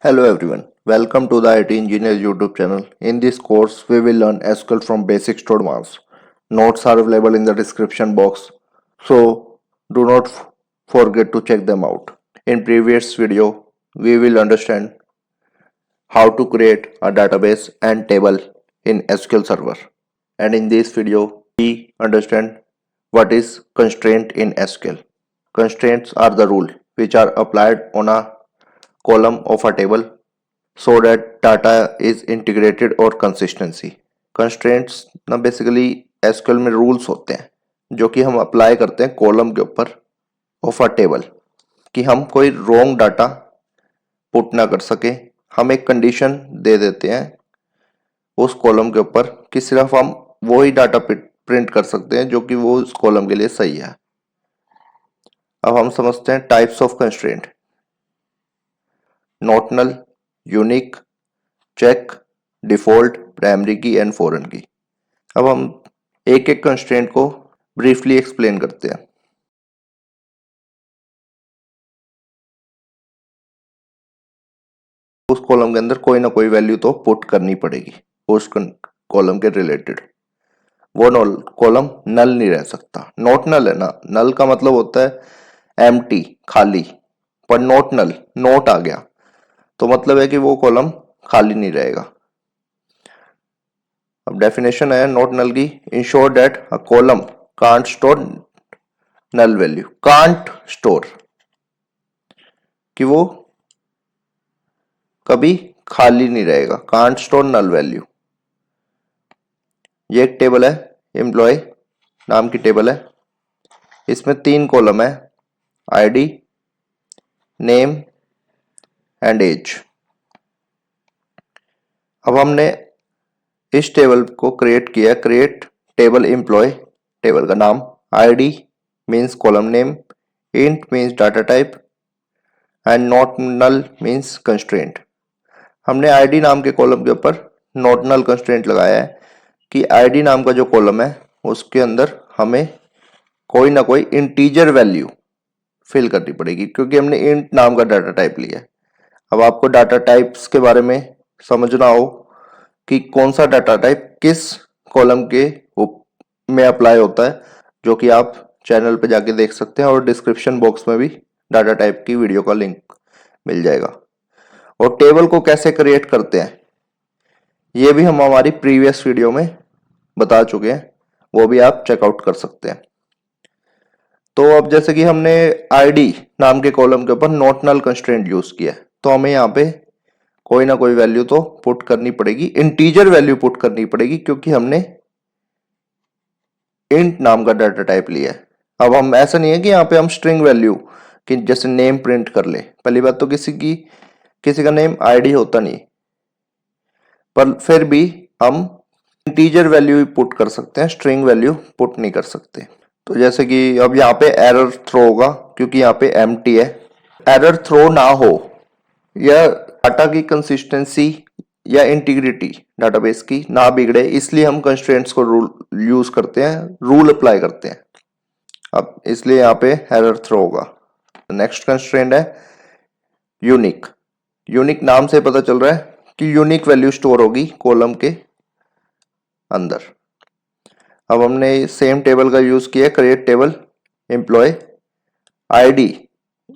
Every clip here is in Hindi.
Hello everyone, welcome to the IT Engineers YouTube channel. In this course, we will learn SQL from basics to advanced. Notes are available in the description box, so do not forget to check them out. In previous video, we will understand how to create a database and table in SQL Server. And in this video, we understand what is constraint in SQL. Constraints are the rule which are applied on a column of a table so that data is integrated और consistency. Constraints ना basically SQL में rules होते हैं जो कि हम अप्लाई करते हैं कॉलम के ऊपर ऑफ अ टेबल कि हम कोई रॉन्ग डाटा पुट ना कर सके. हम एक कंडीशन दे देते हैं उस कॉलम के ऊपर कि सिर्फ हम वही डाटा प्रिंट कर सकते हैं जो कि वो उस कॉलम के लिए सही है. अब हम समझते हैं types of constraint. Not null, unique, check, default, primary key and foreign key. अब हम एक एक कंस्ट्रेंट को ब्रीफली एक्सप्लेन करते हैं. उस कॉलम के अंदर कोई ना कोई वैल्यू तो पुट करनी पड़ेगी उस कॉलम के रिलेटेड. वो कॉलम नल नहीं रह सकता. नॉट नल है ना, नल का मतलब होता है एम्प्टी, खाली. पर नॉट नल, नोट आ गया तो मतलब है कि वो कॉलम खाली नहीं रहेगा. अब डेफिनेशन है नॉट नल की. Ensure that a column can't store null value. Can't store कि वो कभी खाली नहीं रहेगा. Can't store null value. ये एक टेबल है, एम्प्लॉय नाम की टेबल है. इसमें 3 कॉलम है, आईडी, नेम एंड एज. अब हमने इस टेबल को क्रिएट किया. Create table employ. टेबल का नाम, ID means column name, int means data type and not null means constraint. हमने आईडी नाम के कॉलम के ऊपर नॉट नल कंस्ट्रेंट लगाया है कि आईडी नाम का जो कॉलम है उसके अंदर हमें कोई ना कोई इंटीजर वैल्यू फिल करनी पड़ेगी क्योंकि हमने इंट नाम का डाटा टाइप लिया है. अब आपको डाटा टाइप्स के बारे में समझना हो कि कौन सा डाटा टाइप किस कॉलम के में अप्लाई होता है, जो कि आप चैनल पे जाके देख सकते हैं और डिस्क्रिप्शन बॉक्स में भी डाटा टाइप की वीडियो का लिंक मिल जाएगा. और टेबल को कैसे क्रिएट करते हैं ये भी हम हमारी प्रीवियस वीडियो में बता चुके हैं, वो भी आप चेकआउट कर सकते हैं. तो अब जैसे कि हमने आईडी नाम के कॉलम के ऊपर नॉट नल कंस्ट्रेंट यूज किया है तो हमें यहाँ पे कोई ना कोई वैल्यू तो पुट करनी पड़ेगी. इंटीजर वैल्यू पुट करनी पड़ेगी क्योंकि हमने इंट नाम का डाटा टाइप लिया है. अब हम ऐसा नहीं है कि यहाँ पे हम स्ट्रिंग वैल्यू कि जैसे नेम प्रिंट कर ले. पहली बात तो किसी का नेम आईडी होता नहीं, पर फिर भी हम इंटीजर वैल्यू पुट कर सकते हैं, स्ट्रिंग वैल्यू पुट नहीं कर सकते. तो जैसे कि अब यहाँ पे एरर थ्रो होगा क्योंकि यहाँ पे एम्प्टी है. एरर थ्रो ना हो या डाटा की कंसिस्टेंसी या इंटीग्रिटी डाटाबेस की ना बिगड़े, इसलिए हम कंस्ट्रेंट्स को रूल यूज करते हैं, रूल अप्लाई करते हैं. अब इसलिए यहाँ पे एरर थ्रो होगा. नेक्स्ट कंस्ट्रेंट है यूनिक. यूनिक नाम से पता चल रहा है कि यूनिक वैल्यू स्टोर होगी कॉलम के अंदर. अब हमने सेम टेबल का यूज किया. Create table employee ID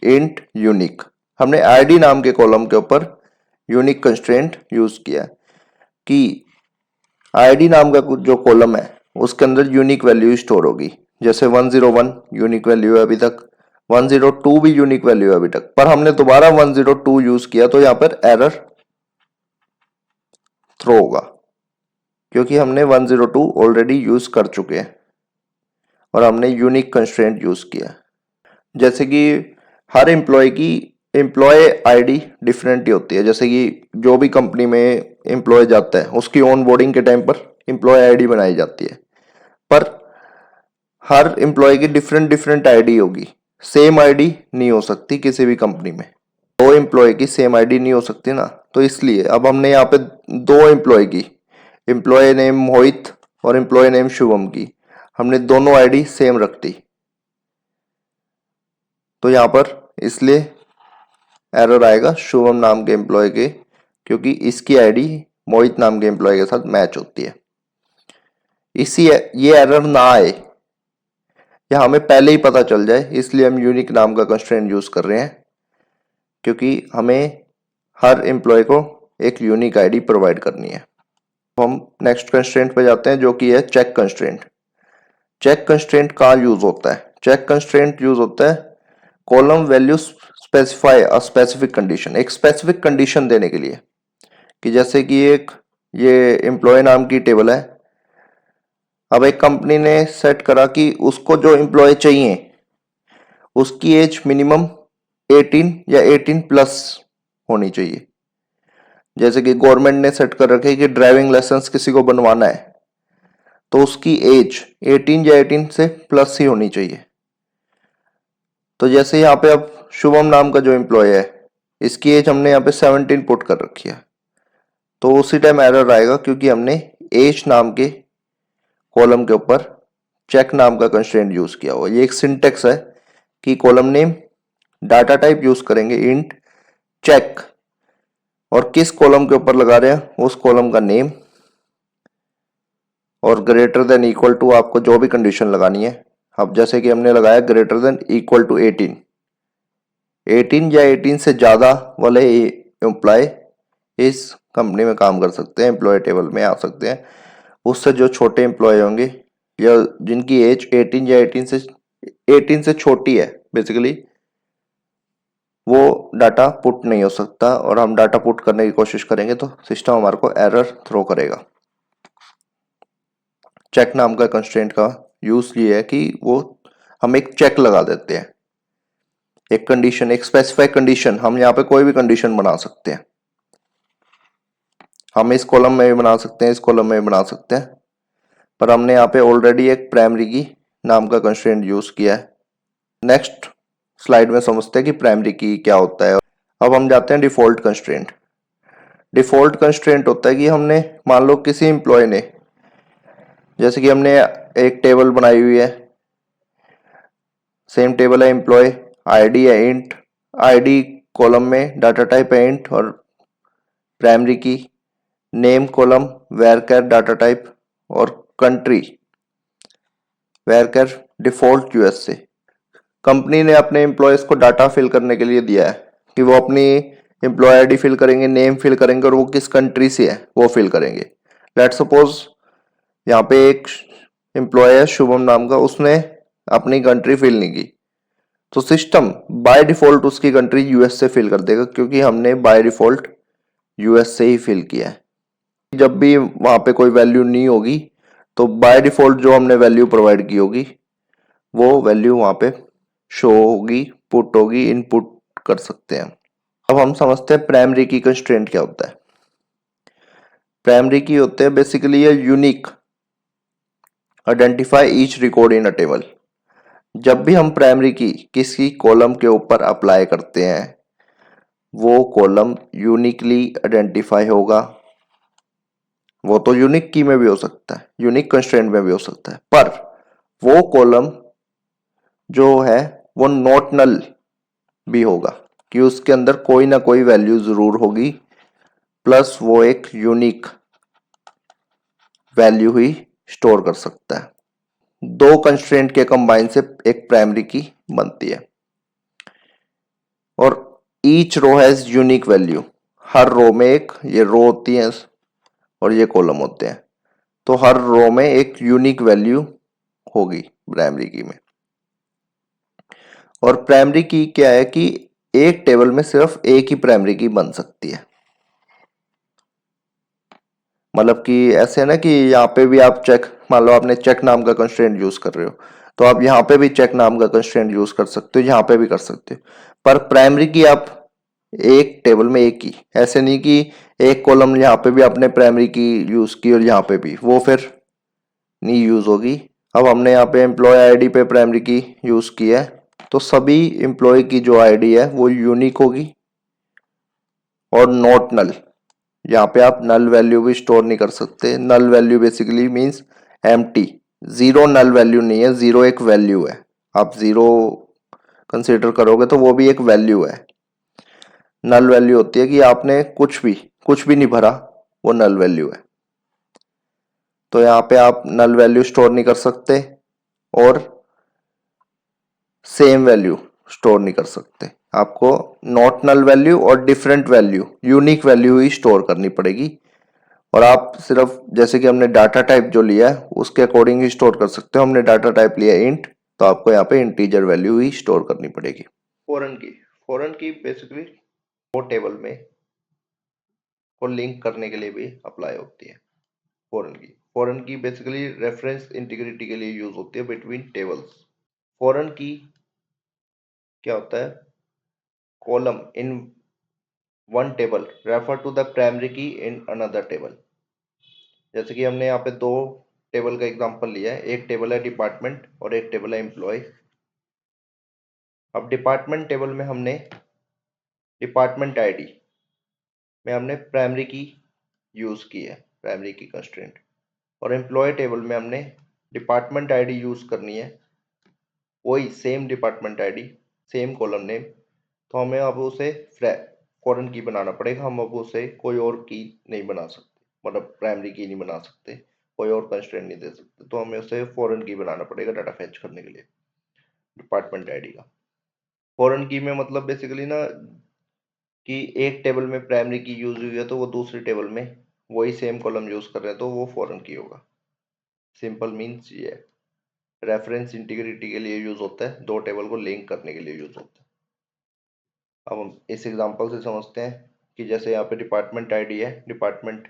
int unique. हमने आईडी नाम के कॉलम के ऊपर यूनिक कंस्ट्रेंट यूज किया कि आईडी नाम का जो कॉलम है उसके अंदर यूनिक वैल्यू स्टोर होगी. जैसे 101 यूनिक वैल्यू है अभी तक, 102 भी यूनिक वैल्यू है अभी तक, पर हमने दोबारा 102 यूज किया तो यहाँ पर एरर थ्रो होगा क्योंकि हमने 102 ऑलरेडी यूज कर चुके हैं और हमने यूनिक कंस्ट्रेंट यूज किया. जैसे कि हर एम्प्लॉय की एम्प्लॉय आईडी डिफरेंट ही होती है. जैसे कि जो भी कंपनी में एम्प्लॉय जाता है उसकी ऑन बोर्डिंग के टाइम पर एम्प्लॉय आईडी बनाई जाती है, पर हर एम्प्लॉय की डिफरेंट डिफरेंट आईडी होगी. सेम आईडी नहीं हो सकती किसी भी कंपनी में. 2 एम्प्लॉय की सेम आईडी नहीं हो सकती ना, तो इसलिए अब हमने यहाँ पे 2 एम्प्लॉय की, एम्प्लॉय नेम मोहित और एम्प्लॉय नेम शुभम की, हमने दोनों आईडी सेम रख दी. तो यहाँ पर इसलिए एरर आएगा शुभम नाम के एम्प्लॉय के, क्योंकि इसकी आईडी मोहित नाम के एम्प्लॉय के साथ मैच होती है। ये एरर ना आए या हमें पहले ही पता चल जाए, इसलिए हम यूनिक नाम का कंस्ट्रेंट यूज कर रहे हैं, क्योंकि हमें हर एम्प्लॉय को एक यूनिक आईडी प्रोवाइड करनी है। हम नेक्स्ट कंस्ट्रेंट पे जाते हैं, जो कि है चेक कंस्ट्रेंट। चेक कंस्ट्रेंट कहाँ यूज होता है? चेक कंस्ट्रेंट यूज होता है column value specify a specific condition, एक स्पेसिफिक कंडीशन देने के लिए, कि जैसे कि ये एम्प्लॉय नाम की टेबल है। अब एक कंपनी ने सेट करा कि उसको जो एम्प्लॉय चाहिए उसकी एज मिनिमम 18 या 18 प्लस होनी चाहिए। जैसे कि गवर्नमेंट ने सेट कर रखे कि ड्राइविंग लाइसेंस किसी को बनवाना है तो उसकी एज 18 या 18 से प्लस ही होनी चाहिए। तो जैसे यहाँ पे अब शुभम नाम का जो एम्प्लॉय है, इसकी एज हमने यहाँ पे 17 पुट कर रखी है, तो उसी टाइम एरर आएगा, क्योंकि हमने एज नाम के कॉलम के ऊपर चेक नाम का कंस्ट्रेंट यूज किया हुआ। ये एक सिंटेक्स है कि column name data type use करेंगे इंट चेक, और किस कॉलम के ऊपर लगा रहे हैं उस कॉलम का नेम, और ग्रेटर देन इक्वल टू आपको जो भी कंडीशन लगानी है। अब जैसे कि हमने लगाया ग्रेटर देन इक्वल टू 18 या 18 से ज्यादा वाले एम्प्लॉय इस कंपनी में काम कर सकते हैं, एम्प्लॉय टेबल में आ सकते हैं। उससे जो छोटे एम्प्लॉय होंगे या जिनकी एज 18 या 18 से छोटी है बेसिकली, वो डाटा पुट नहीं हो सकता, और हम डाटा पुट करने की कोशिश करेंगे तो सिस्टम हमारे को एरर थ्रो करेगा। चेक नाम का कंस्ट्रेंट का यूज ये है कि वो हम एक चेक लगा देते हैं, एक कंडीशन, एक स्पेसिफाइड कंडीशन। हम यहाँ पे कोई भी कंडीशन बना सकते हैं, हम इस कॉलम में भी बना सकते हैं, इस कॉलम में भी बना सकते हैं, पर हमने यहाँ पे ऑलरेडी एक प्राइमरी की नाम का कंस्ट्रेंट यूज किया है। नेक्स्ट स्लाइड में समझते हैं कि प्राइमरी की क्या होता है। अब हम जाते हैं डिफॉल्ट कंस्ट्रेंट। डिफॉल्ट कंस्ट्रेंट होता है कि हमने मान लो किसी एम्प्लॉय ने, जैसे कि हमने एक टेबल बनाई हुई है, सेम टेबल है, एम्प्लॉय आईडी है इंट, आईडी कॉलम में डाटा टाइप है इंट, और प्राइमरी की नेम कॉलम वेरकर डाटा टाइप, और कंट्री वेरकर डिफॉल्ट यूएस से। कंपनी ने अपने एम्प्लॉयज को डाटा फिल करने के लिए दिया है कि वो अपनी एम्प्लॉय आईडी फिल करेंगे, नेम फिल करेंगे, और वो किस कंट्री से है वो फिल करेंगे। लेट सपोज यहाँ पे एक एम्प्लॉय है शुभम नाम का, उसने अपनी कंट्री फिल नहीं की, तो सिस्टम बाय डिफॉल्ट उसकी कंट्री यूएस से फिल कर देगा, क्योंकि हमने बाय डिफॉल्ट यूएस से ही फिल किया है। जब भी वहां पे कोई वैल्यू नहीं होगी तो बाय डिफॉल्ट जो हमने वैल्यू प्रोवाइड की होगी वो वैल्यू वहां पे शो होगी, पुट होगी, इनपुट कर सकते हैं। अब हम समझते हैं प्राइमरी की कंस्ट्रेंट क्या होता है। प्राइमरी की होते हैं बेसिकली ये unique identify each record in a table. जब भी हम प्राइमरी की किसी कॉलम के ऊपर अप्लाई करते हैं वो कॉलम यूनिकली आइडेंटिफाई होगा। वो तो यूनिक की में भी हो सकता है, यूनिक कंस्ट्रेंट में भी हो सकता है, पर वो कॉलम जो है वो नॉट नल भी होगा, कि उसके अंदर कोई ना कोई वैल्यू जरूर होगी, प्लस वो एक यूनिक वैल्यू ही स्टोर कर सकता है। दो कंस्ट्रेंट के कंबाइन से एक प्राइमरी की बनती है, और each row has unique value. हर रो में एक, ये रो होती है और ये कॉलम होते हैं, तो हर रो में एक यूनिक वैल्यू होगी प्राइमरी की में। और प्राइमरी की क्या है कि एक टेबल में सिर्फ एक ही प्राइमरी की बन सकती है। मतलब कि ऐसे है ना कि यहाँ पे भी आप चेक, मान लो आपने चेक नाम का कंस्ट्रेंट यूज कर रहे हो, तो आप यहाँ पे भी चेक नाम का कंस्ट्रेंट यूज कर सकते हो, यहाँ पे भी कर सकते हो, पर प्राइमरी की आप एक टेबल में एक ही, ऐसे नहीं कि एक कॉलम यहाँ पे भी आपने प्राइमरी की यूज की और यहाँ पे भी, वो फिर नहीं यूज होगी। अब हमने यहाँ पे एम्प्लॉय आईडी पे प्राइमरी की यूज की है, तो सभी एम्प्लॉय की जो आईडी है वो यूनिक होगी और नॉट नल। यहाँ पे आप नल वैल्यू भी स्टोर नहीं कर सकते। Null value basically means empty, zero null value नहीं है, जीरो एक वैल्यू है। आप जीरो कंसीडर करोगे तो वो भी एक वैल्यू है। नल वैल्यू होती है कि आपने कुछ भी नहीं भरा, वो नल वैल्यू है। तो यहाँ पे आप नल वैल्यू स्टोर नहीं कर सकते और सेम वैल्यू स्टोर नहीं कर सकते। आपको नॉट नल वैल्यू और डिफरेंट वैल्यू, यूनिक वैल्यू ही स्टोर करनी पड़ेगी। और आप सिर्फ जैसे कि हमने डाटा टाइप जो लिया है उसके अकॉर्डिंग ही स्टोर कर सकते हो। हमने डाटा टाइप लिया इंट, तो आपको यहाँ पे इंटीजर वैल्यू ही स्टोर करनी पड़ेगी। फॉरेन की बेसिकली वो टेबल में को लिंक करने के लिए भी अप्लाई होती है। फॉरेन की बेसिकली रेफरेंस इंटीग्रिटी के लिए यूज होती है बिटवीन टेबल्स। फॉरेन की क्या होता है, column in one table refer to the primary key in another table. जैसे कि हमने यहाँ पे दो टेबल का एग्जांपल लिया है, एक टेबल है डिपार्टमेंट और एक टेबल है एम्प्लॉय। अब डिपार्टमेंट टेबल में हमने डिपार्टमेंट आईडी में हमने प्राइमरी की यूज की है, प्राइमरी की कंस्ट्रेंट। और एम्प्लॉय टेबल में हमने डिपार्टमेंट आईडी यूज करनी है, वही same department ID, same column name. तो हमें अब उसे फॉरेन की बनाना पड़ेगा। हम अब उसे कोई और की नहीं बना सकते, मतलब प्राइमरी की नहीं बना सकते, कोई और कंस्ट्रेंट नहीं दे सकते। तो हमें उसे फॉरेन की बनाना पड़ेगा डाटा फेच करने के लिए डिपार्टमेंट आईडी का। फॉरेन की में मतलब बेसिकली ना कि एक टेबल में प्राइमरी की यूज हुई है तो वो दूसरी टेबल में वही सेम कॉलम यूज कर रहे हैं तो वो फॉरेन की होगा। सिंपल मीन्स ये है। रेफरेंस इंटीग्रिटी के लिए यूज होता है, दो टेबल को लिंक करने के लिए यूज होता है। अब हम इस एग्जांपल से समझते हैं कि जैसे यहाँ पे डिपार्टमेंट आईडी है डिपार्टमेंट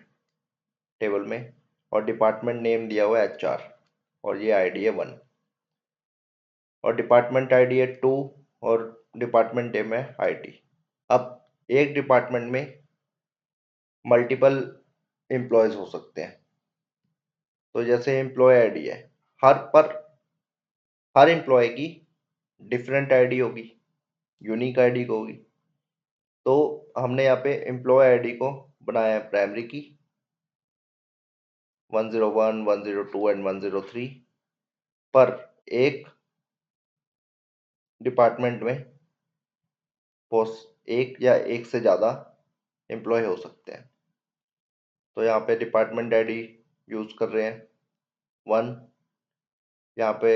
टेबल में, और डिपार्टमेंट नेम दिया हुआ है एचआर, और ये आईडी है 1, और डिपार्टमेंट आईडी है 2, और डिपार्टमेंट नेम है आईटी। अब एक डिपार्टमेंट में मल्टीपल एम्प्लॉयज हो सकते हैं। तो जैसे एम्प्लॉय आईडी है, हर एम्प्लॉय की डिफरेंट आईडी होगी, यूनिक आईडी होगी। तो हमने यहाँ पे एम्प्लॉय आईडी को बनाया है प्राइमरी की 101, 102 एंड 103। पर एक डिपार्टमेंट में एक या एक से ज़्यादा एम्प्लॉय हो सकते हैं। तो यहाँ पे डिपार्टमेंट आईडी यूज कर रहे हैं 1, यहाँ पे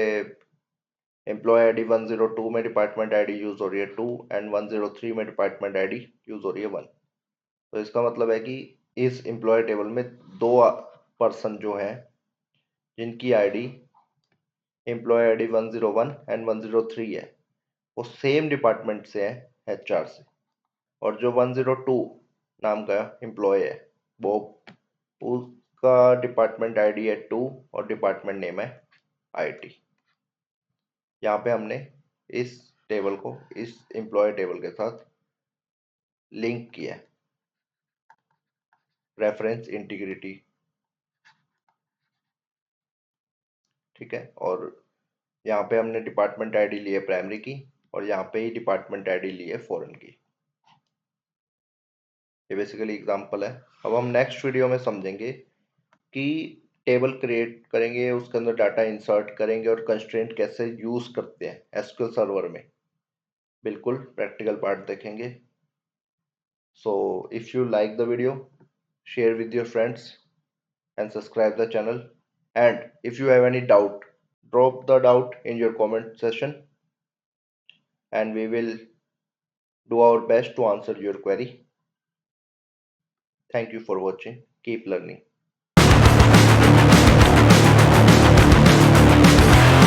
एम्प्लॉय आईडी 102 में डिपार्टमेंट आईडी यूज हो रही है 2, एंड 103 में डिपार्टमेंट आईडी यूज हो रही है 1। तो इसका मतलब है कि इस एम्प्लॉय टेबल में दो पर्सन जो हैं जिनकी आईडी एम्प्लॉय आईडी 101 एंड 103 है, वो सेम डिपार्टमेंट से है, एचआर से। और जो 102 नाम का एम्प्लॉय है वो, उसका डिपार्टमेंट आईडी है 2 और डिपार्टमेंट नेम है आईटी। यहाँ पे हमने इस टेबल को इस एम्प्लॉय टेबल के साथ लिंक किया है, रेफरेंस इंटीग्रिटी। ठीक है, और यहाँ पे हमने डिपार्टमेंट आईडी ली है प्राइमरी की, और यहाँ पे ही डिपार्टमेंट आईडी ली है फॉरेन की। ये बेसिकली एग्जांपल है। अब हम नेक्स्ट वीडियो में समझेंगे कि टेबल क्रिएट करेंगे, उसके अंदर डाटा इंसर्ट करेंगे और कंस्ट्रेंट कैसे यूज करते हैं एसक्यूएल सर्वर में। बिल्कुल प्रैक्टिकल पार्ट देखेंगे। So if you like the video, share with your friends and subscribe the channel. And if you have any doubt, drop the doubt in your comment section and we will do our best to answer your query. Thank you for watching. Keep learning.